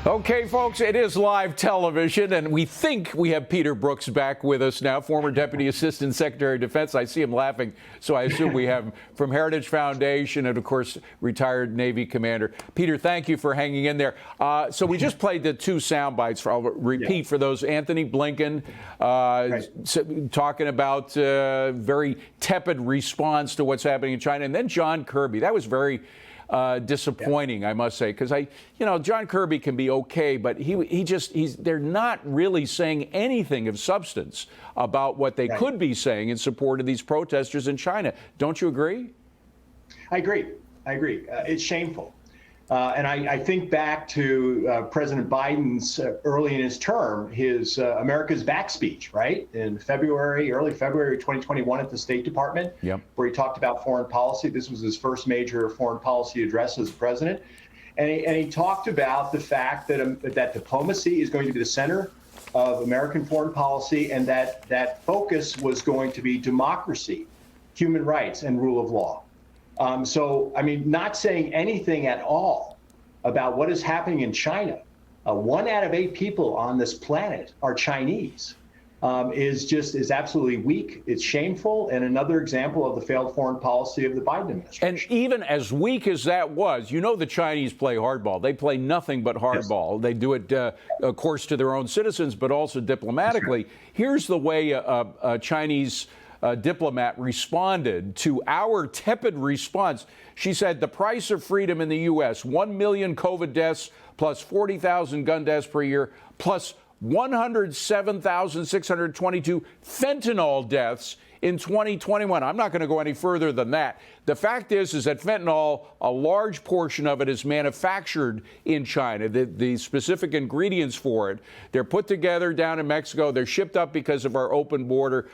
Okay, folks, it is live television, and we think we have Peter Brookes back with us now, former Deputy Assistant Secretary of Defense. I see him laughing, so I assume we have him from Heritage Foundation and, of course, retired Navy commander. Peter, thank you for hanging in there. So we just played the two sound bites. I'll repeat for those. Anthony Blinken talking about very tepid response to what's happening in China, and then John Kirby. That was very disappointing, I must say, because John Kirby can be okay, but they're not really saying anything of substance about what they could be saying in support of these protesters in China. Don't you agree? I agree. It's shameful. And I think back to President Biden's early in his term, his America's Back speech, right? In early February 2021 at the State Department, where he talked about foreign policy. This was his first major foreign policy address as president. And he talked about the fact that diplomacy is going to be the center of American foreign policy, and that focus was going to be democracy, human rights, and rule of law. Not saying anything at all about what is happening in China. 1 out of 8 people on this planet are Chinese. Is absolutely weak. It's shameful, and another example of the failed foreign policy of the Biden administration. And even as weak as that was, the Chinese play hardball. They play nothing but hardball. Yes. They do it, of course, to their own citizens, but also diplomatically. Right. Here's the way a Chinese diplomat responded to our tepid response. She said the price of freedom in the U.S., 1 million COVID deaths plus 40,000 gun deaths per year plus 107,622 fentanyl deaths in 2021. I'm not going to go any further than that. The fact is that fentanyl, a large portion of it is manufactured in China. The specific ingredients for it, they're put together down in Mexico. They're shipped up because of our open border.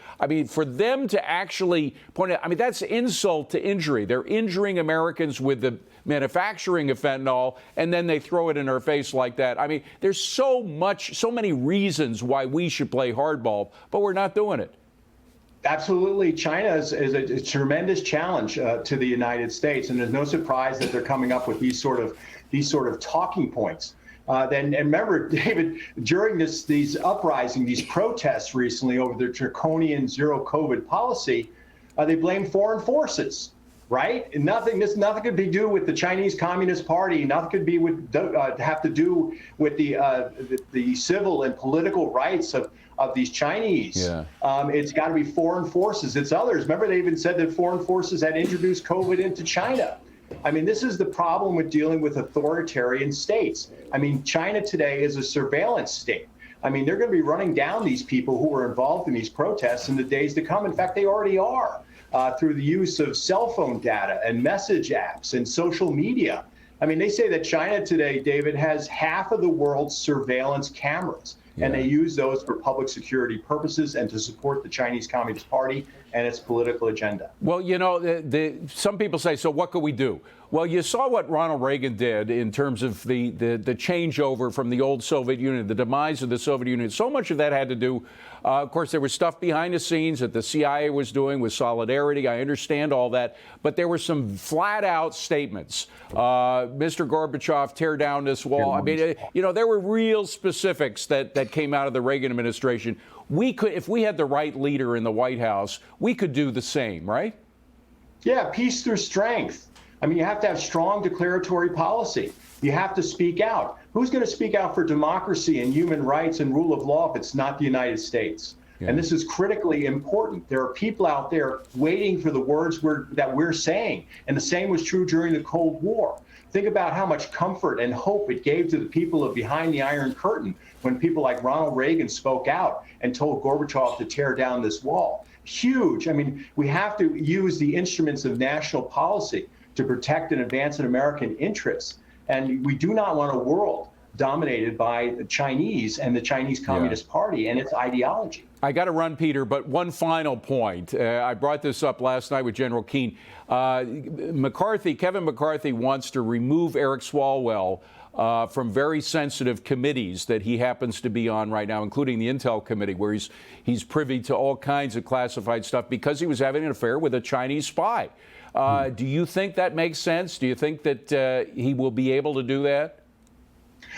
For them to actually point out, that's insult to injury. They're injuring Americans with the manufacturing of fentanyl, and then they throw it in our face like that. There's so many reasons why we should play hardball, but we're not doing it. Absolutely. China is a tremendous challenge to the United States, and there's no surprise that they're coming up with these sort of talking points. And remember, David, during these uprisings, these protests recently over their draconian zero COVID policy, they blamed foreign forces. Right? And nothing could be do with the Chinese Communist Party. Nothing could be have to do with the civil and political rights of these Chinese. Yeah. It's got to be foreign forces. It's others. Remember, they even said that foreign forces had introduced COVID into China. This is the problem with dealing with authoritarian states. China today is a surveillance state. They're going to be running down these people who were involved in these protests in the days to come. In fact, they already are. Through the use of cell phone data and message apps and social media. They say that China today, David, has half of the world's surveillance cameras, and they use those for public security purposes and to support the Chinese Communist Party and its political agenda. Well, some people say, so what could we do? Well, you saw what Ronald Reagan did in terms of the changeover from the old Soviet Union, the demise of the Soviet Union. So much of that had to do, of course, there was stuff behind the scenes that the CIA was doing with solidarity. I understand all that. But there were some flat-out statements. Mr. Gorbachev, tear down this wall. There were real specifics that came out of the Reagan administration. We could, if we had the right leader in the White House, we could do the same, right? Yeah, peace through strength. You have to have strong declaratory policy. You have to speak out. Who's going to speak out for democracy and human rights and rule of law if it's not the United States? Yeah. And this is critically important. There are people out there waiting for the words that we're saying. And the same was true during the Cold War. Think about how much comfort and hope it gave to the people of behind the Iron Curtain when people like Ronald Reagan spoke out and told Gorbachev to tear down this wall. Huge. We have to use the instruments of national policy to protect and advance an American interests. And we do not want a world dominated by the Chinese and the Chinese Communist Party and its ideology. I got to run, Peter, but one final point. I brought this up last night with General Keane. Kevin McCarthy wants to remove Eric Swalwell from very sensitive committees that he happens to be on right now, including the Intel Committee, where he's privy to all kinds of classified stuff because he was having an affair with a Chinese spy. Do you think that makes sense? Do you think that he will be able to do that?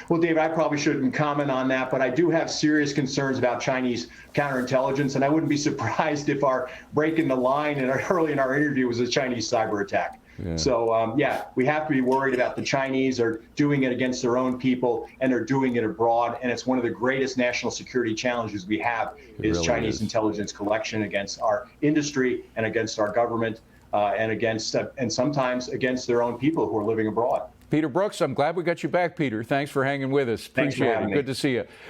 Well, Dave, I probably shouldn't comment on that, but I do have serious concerns about Chinese counterintelligence, and I wouldn't be surprised if our breaking the line early in our interview was a Chinese cyber attack. Yeah. So, yeah, we have to be worried about the Chinese are doing it against their own people, and they're doing it abroad. And it's one of the greatest national security challenges we have is really Chinese intelligence collection against our industry and against our government and against and sometimes against their own people who are living abroad. Peter Brookes, I'm glad we got you back, Peter. Thanks for hanging with us. Appreciate it. Good to see you.